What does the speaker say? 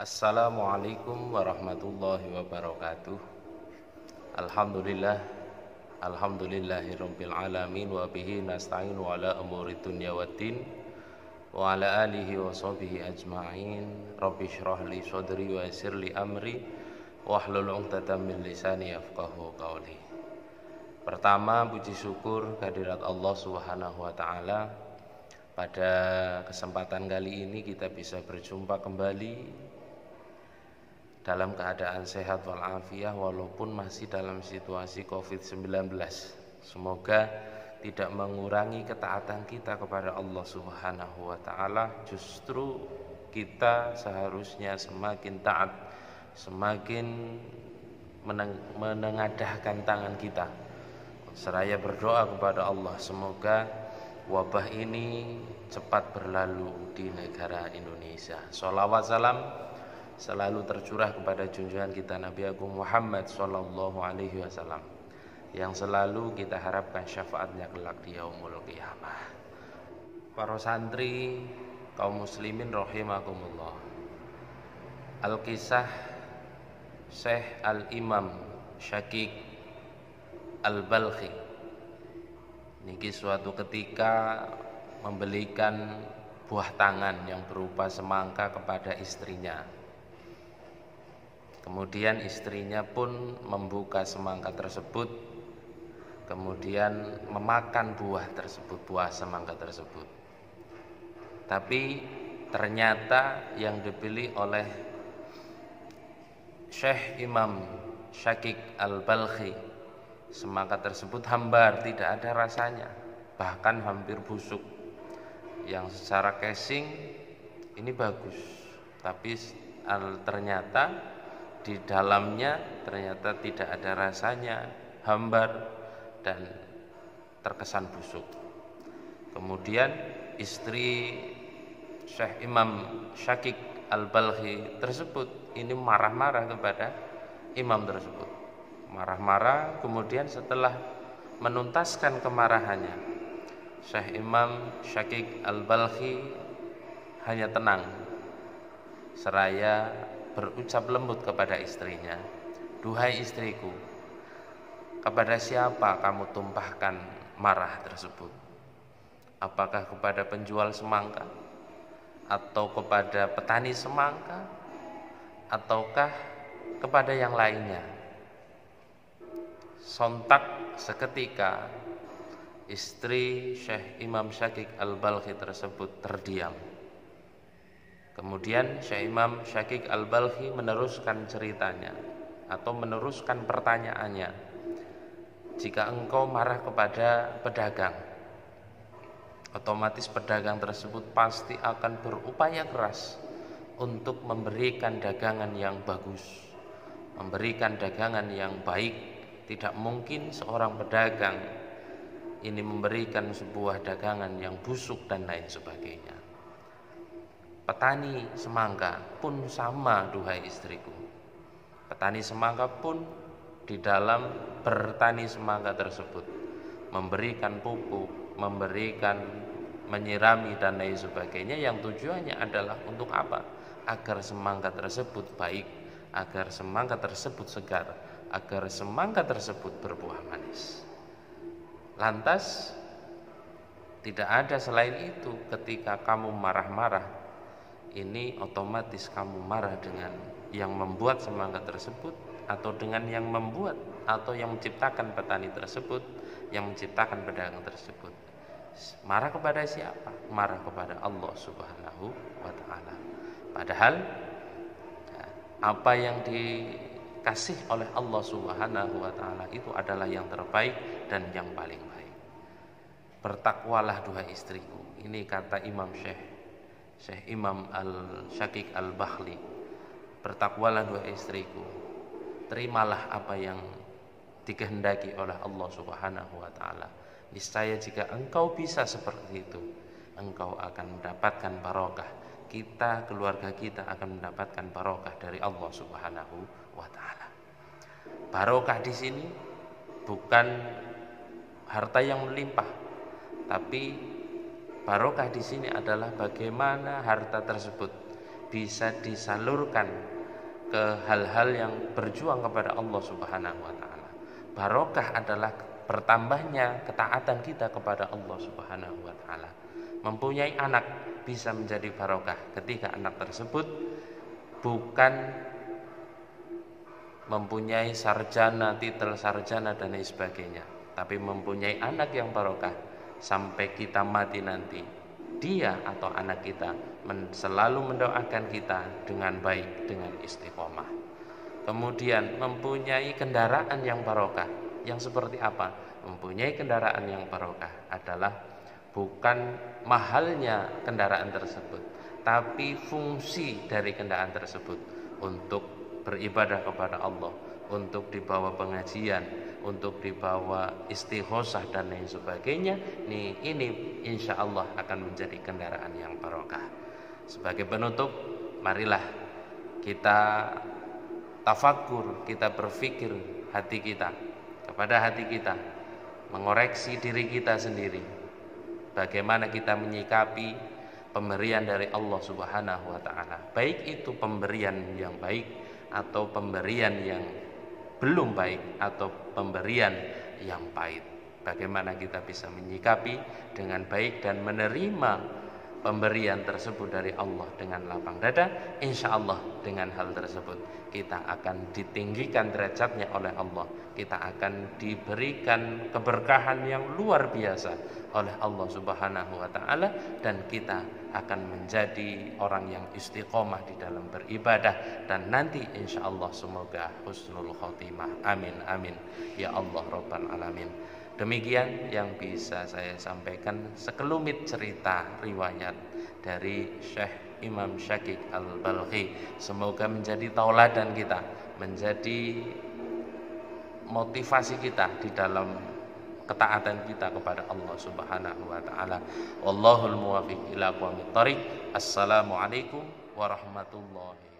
Assalamualaikum warahmatullahi wabarakatuh. Alhamdulillah, alhamdulillahirabbil alamin wa bihi nasta'inu ala umuri dunya waddin wa ala alihi wa sahbihi ajma'in. Rabbi shrah li sadri wa yassir li amri wahlul 'uqdatam min lisani yafqahu qawli. Pertama, puji syukur kehadirat Allah Subhanahu wa taala. Pada kesempatan kali ini kita bisa berjumpa kembali dalam keadaan sehat walafiat walaupun masih dalam situasi COVID-19. Semoga tidak mengurangi ketaatan kita kepada Allah Subhanahu wa taala. Justru kita seharusnya semakin taat, semakin menengadahkan tangan kita seraya berdoa kepada Allah semoga wabah ini cepat berlalu di negara Indonesia. Sholawat salam selalu tercurah kepada junjungan kita Nabi Agung Muhammad sallallahu alaihi wasallam yang selalu kita harapkan syafaatnya kelak di yaumul qiyamah. Para santri kaum muslimin rahimakumullah. Al-Kisah Syekh Al-Imam Syakik Al-Balkhi niki suatu ketika membelikan buah tangan yang berupa semangka kepada istrinya. Kemudian istrinya pun membuka semangka tersebut, kemudian memakan buah tersebut, buah semangka tersebut. Tapi ternyata yang dipilih oleh Syekh Imam Syakik Al-Balkhi, semangka tersebut hambar, tidak ada rasanya, bahkan hampir busuk. Yang secara casing ini bagus, tapi ternyata di dalamnya ternyata tidak ada rasanya, hambar dan terkesan busuk. Kemudian istri Syekh Imam Syakik Al-Balkhi tersebut ini marah-marah kepada imam tersebut. Marah-marah, kemudian setelah menuntaskan kemarahannya, Syekh Imam Syakik Al-Balkhi hanya tenang seraya berucap lembut kepada istrinya, "Duhai istriku, kepada siapa kamu tumpahkan marah tersebut? Apakah kepada penjual semangka? Atau kepada petani semangka? Ataukah kepada yang lainnya?" Sontak seketika istri Syekh Imam Syakik Al-Balkhi tersebut terdiam. Kemudian Syekh Imam Syakik Al-Balkhi meneruskan ceritanya atau meneruskan pertanyaannya. Jika engkau marah kepada pedagang, otomatis pedagang tersebut pasti akan berupaya keras untuk memberikan dagangan yang bagus, memberikan dagangan yang baik. Tidak mungkin seorang pedagang ini memberikan sebuah dagangan yang busuk dan lain sebagainya. Petani semangka pun sama, duhai istriku. Petani semangka pun di dalam bertani semangka tersebut memberikan pupuk, menyirami dan lain sebagainya, yang tujuannya adalah untuk apa? Agar semangka tersebut baik, agar semangka tersebut segar, agar semangka tersebut berbuah manis. Lantas tidak ada selain itu. Ketika kamu marah-marah, ini otomatis kamu marah dengan yang membuat semangka tersebut, atau dengan yang membuat atau yang menciptakan petani tersebut, yang menciptakan pedagang tersebut. Marah kepada siapa? Marah kepada Allah Subhanahu wa taala. Padahal apa yang dikasih oleh Allah Subhanahu wa taala itu adalah yang terbaik dan yang paling baik. Bertakwalah duhai istriku. Ini kata Imam Syekh Imam Syakik Al-Balkhi. Bertakwalah duhai istriku. Terimalah apa yang dikehendaki oleh Allah Subhanahu wa taala. Niscaya jika engkau bisa seperti itu, engkau akan mendapatkan barokah. Kita, keluarga kita akan mendapatkan barokah dari Allah Subhanahu wa taala. Barokah di sini bukan harta yang melimpah, tapi barokah di sini adalah bagaimana harta tersebut bisa disalurkan ke hal-hal yang berjuang kepada Allah Subhanahu wa taala. Barokah adalah bertambahnya ketaatan kita kepada Allah Subhanahu wa taala. Mempunyai anak bisa menjadi barokah ketika anak tersebut bukan mempunyai sarjana, titel sarjana dan lain sebagainya, tapi mempunyai anak yang barokah sampai kita mati nanti. Dia atau anak kita selalu mendoakan kita dengan baik, dengan istiqomah. Kemudian mempunyai kendaraan yang barokah. Yang seperti apa? Mempunyai kendaraan yang barokah adalah bukan mahalnya kendaraan tersebut, tapi fungsi dari kendaraan tersebut untuk beribadah kepada Allah, untuk dibawa pengajian, untuk dibawa istighosah dan lain sebagainya. Ini insya Allah akan menjadi kendaraan yang barokah. Sebagai penutup, marilah kita tafakur, kita berpikir kepada hati kita, mengoreksi diri kita sendiri, bagaimana kita menyikapi pemberian dari Allah Subhanahu wa taala, baik itu pemberian yang baik atau pemberian yang belum baik atau pemberian yang pahit. Bagaimana kita bisa menyikapi dengan baik dan menerima pemberian tersebut dari Allah dengan lapang dada. Insya Allah dengan hal tersebut kita akan ditinggikan derajatnya oleh Allah, kita akan diberikan keberkahan yang luar biasa oleh Allah Subhanahu wa taala, dan kita akan menjadi orang yang istiqomah di dalam beribadah, dan nanti insya Allah semoga husnul khotimah. Amin amin ya Allah rabbal alamin. Demikian yang bisa saya sampaikan sekelumit cerita riwayat dari Syekh Imam Syakik Al-Balkhi. Semoga menjadi tauladan kita, menjadi motivasi kita di dalam ketaatan kita kepada Allah Subhanahu wa taala. Wallahul muwaffiq ila aqwamit thoriq. Assalamualaikum warahmatullahi